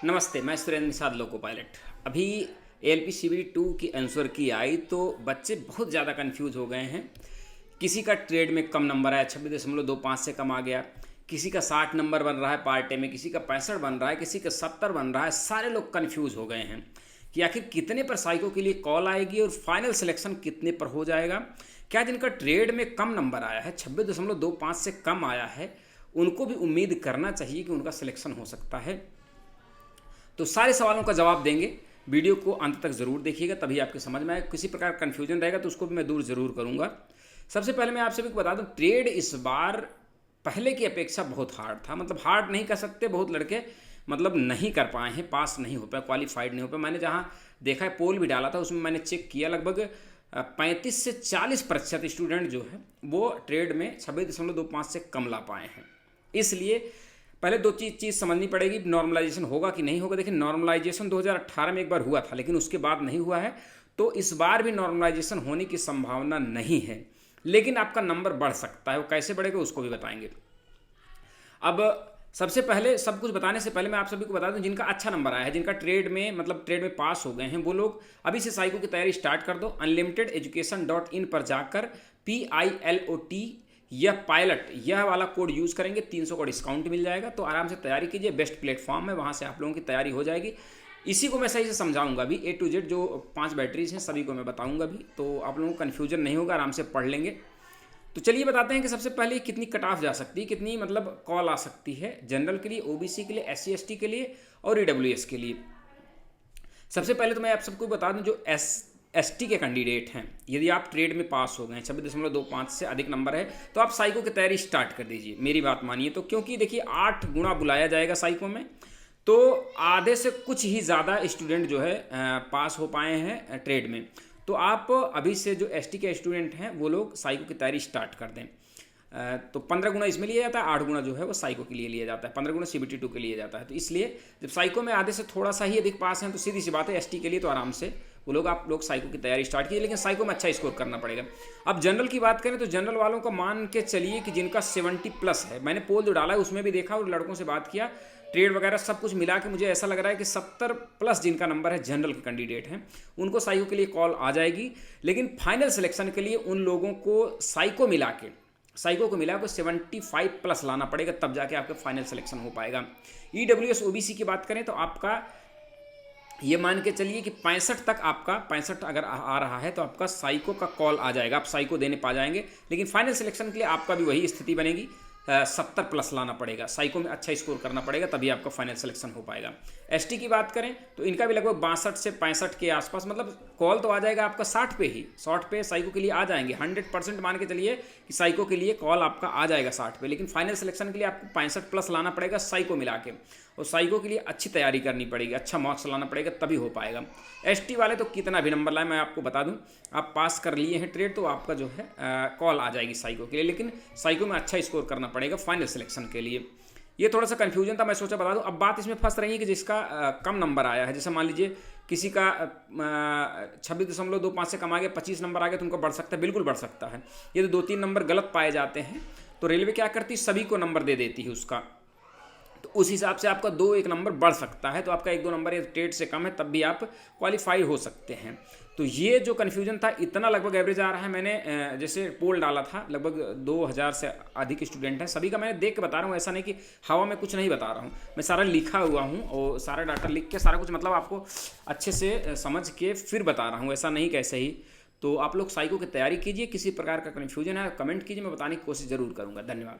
नमस्ते, मैं Surendra Nishad loco pilot. अभी एएलपी सीबीटी 2 की आंसर की आई तो बच्चे बहुत ज़्यादा कंफ्यूज हो गए हैं। किसी का ट्रेड में कम नंबर आया, 26.25 से कम आ गया। किसी का 60 नंबर बन रहा है पार्ट ए में, किसी का 65 बन रहा है, किसी का 70 बन रहा है। सारे लोग कंफ्यूज हो गए हैं कि आखिर कितने पर साइको के लिए कॉल आएगी और फाइनल सिलेक्शन कितने पर हो जाएगा। क्या जिनका ट्रेड में कम नंबर आया है, 26.25 से कम आया है, उनको भी उम्मीद करना चाहिए कि उनका सिलेक्शन हो सकता है। तो सारे सवालों का जवाब देंगे। वीडियो को अंत तक ज़रूर देखिएगा, तभी आपके समझ में आए। किसी प्रकार कन्फ्यूजन रहेगा तो उसको भी मैं दूर ज़रूर करूँगा। सबसे पहले मैं आप सभी को बता दूं, ट्रेड इस बार पहले की अपेक्षा बहुत हार्ड था। मतलब हार्ड नहीं कर सकते, बहुत लड़के मतलब नहीं कर पाए हैं, पास नहीं हो पाए, क्वालिफाइड नहीं हो पाए। मैंने जहाँ देखा है, पोल भी डाला था, उसमें मैंने चेक किया, लगभग 35 से 40% स्टूडेंट जो है वो ट्रेड में 26.25 से कम ला पाए हैं। इसलिए पहले दो चीज़ समझनी पड़ेगी, नॉर्मलाइजेशन होगा कि नहीं होगा। देखिए, नॉर्मलाइजेशन 2018 में एक बार हुआ था, लेकिन उसके बाद नहीं हुआ है। तो इस बार भी नॉर्मलाइजेशन होने की संभावना नहीं है, लेकिन आपका नंबर बढ़ सकता है। वो कैसे बढ़ेगा उसको भी बताएंगे। अब सबसे पहले सब कुछ बताने से पहले मैं आप सभी को बता दूं, जिनका अच्छा नंबर आया है, जिनका ट्रेड में पास हो गए हैं, वो लोग अभी से साइको की तैयारी स्टार्ट कर दो। unlimitededucation.in पर जाकर PILOT यह पायलट यह वाला कोड यूज़ करेंगे, 300 का डिस्काउंट मिल जाएगा। तो आराम से तैयारी कीजिए, बेस्ट प्लेटफॉर्म है, वहाँ से आप लोगों की तैयारी हो जाएगी। इसी को मैं सही से समझाऊंगा भी, A to Z जो 5 बैटरीज हैं सभी को मैं बताऊंगा भी, तो आप लोगों को कन्फ्यूजन नहीं होगा, आराम से पढ़ लेंगे। तो चलिए बताते हैं कि सबसे पहले कितनी कट ऑफ जा सकती है, कितनी मतलब कॉल आ सकती है जनरल के लिए, OBC के लिए, SC/ST के लिए और EWS के लिए। सबसे पहले तो मैं आप सबको बता दूं, जो ST के कैंडिडेट हैं, यदि आप ट्रेड में पास हो गए, 26.25 से अधिक नंबर है, तो आप साइको की तैयारी स्टार्ट कर दीजिए। मेरी बात मानिए तो, क्योंकि देखिए 8 गुना बुलाया जाएगा साइको में, तो आधे से कुछ ही ज़्यादा स्टूडेंट जो है पास हो पाए हैं ट्रेड में। तो आप अभी से जो ST के स्टूडेंट हैं वो लोग साइको की तैयारी स्टार्ट कर दें। तो 15 गुना इसमें लिया जाता है, 8 गुना जो है वो साइको के लिए लिया जाता है, 15 गुना CBT 2 के लिए जाता है। तो इसलिए जब साइको में आधे से थोड़ा सा ही अधिक पास हैं, तो सीधी सी बात है ST के लिए तो आराम से वो लोग आप लोग साइको की तैयारी स्टार्ट कीजिए, लेकिन साइको में अच्छा स्कोर करना पड़ेगा। अब जनरल की बात करें तो जनरल वालों का मान के चलिए कि जिनका 70+ है, मैंने पोल जो डाला है उसमें भी देखा और लड़कों से बात किया, ट्रेड वगैरह सब कुछ मिला के मुझे ऐसा लग रहा है कि 70+ जिनका नंबर है, जनरल के कैंडिडेट हैं, उनको साइको के लिए कॉल आ जाएगी। लेकिन फाइनल सिलेक्शन के लिए उन लोगों को साइको को मिला के 75+ लाना पड़ेगा, तब जाके आपका फाइनल सिलेक्शन हो पाएगा। EWS OBC की बात करें तो आपका ये मान के चलिए कि 65 तक, आपका 65 अगर आ रहा है तो आपका साइको का कॉल आ जाएगा, आप साइको देने पा जाएंगे। लेकिन फाइनल सिलेक्शन के लिए आपका भी वही स्थिति बनेगी, 70+ लाना पड़ेगा, साइको में अच्छा स्कोर करना पड़ेगा, तभी आपका फाइनल सिलेक्शन हो पाएगा। ST की बात करें तो इनका भी लगभग 62 से 65 के आसपास, मतलब कॉल तो आ जाएगा आपका 60 पे ही, 60 पे साइको के लिए आ जाएंगे। 100% मान के चलिए कि साइको के लिए कॉल आपका आ जाएगा 60 पे, लेकिन फाइनल सिलेक्शन के लिए आपको 65+ लाना पड़ेगा साइको मिला के, और साइको के लिए अच्छी तैयारी करनी पड़ेगी, अच्छा मार्क्स लाना पड़ेगा, तभी हो पाएगा। ST वाले तो कितना भी नंबर लाए, मैं आपको बता दूं, आप पास कर लिए हैं ट्रेड तो आपका जो है कॉल आ जाएगी साइको के लिए, लेकिन साइको में अच्छा स्कोर करना पड़ेगा फाइनल सिलेक्शन के लिए। ये थोड़ा सा कन्फ्यूजन था, मैं सोचा बता दूं। अब बात इसमें फंस रही है कि जिसका कम नंबर आया है, जैसे मान लीजिए किसी का 26.25 से कम आ गया, 25 नंबर आ गया, तो उनको बढ़ सकता है, बिल्कुल बढ़ सकता है। ये तो 2-3 नंबर गलत पाए जाते हैं, तो रेलवे क्या करती है, सभी को नंबर दे देती है उसका, तो उस हिसाब से आपका 2-1 नंबर बढ़ सकता है। तो आपका 1-2 नंबर ये ट्रेड से कम है, तब भी आप क्वालिफाई हो सकते हैं। तो ये जो कन्फ्यूजन था, इतना लगभग एवरेज आ रहा है। मैंने जैसे पोल डाला था, लगभग 2000 से अधिक स्टूडेंट हैं, सभी का मैंने देख के बता रहा हूँ, ऐसा नहीं कि हवा में कुछ नहीं बता रहा हूँ, मैं सारा लिखा हुआ हूँ और सारा डाटा लिख के सारा कुछ मतलब आपको अच्छे से समझ के फिर बता रहा हूँ, ऐसा नहीं कैसे ही। तो आप लोग साइको की तैयारी कीजिए, किसी प्रकार का कन्फ्यूजन है कमेंट कीजिए, मैं बताने की कोशिश ज़रूर करूँगा। धन्यवाद।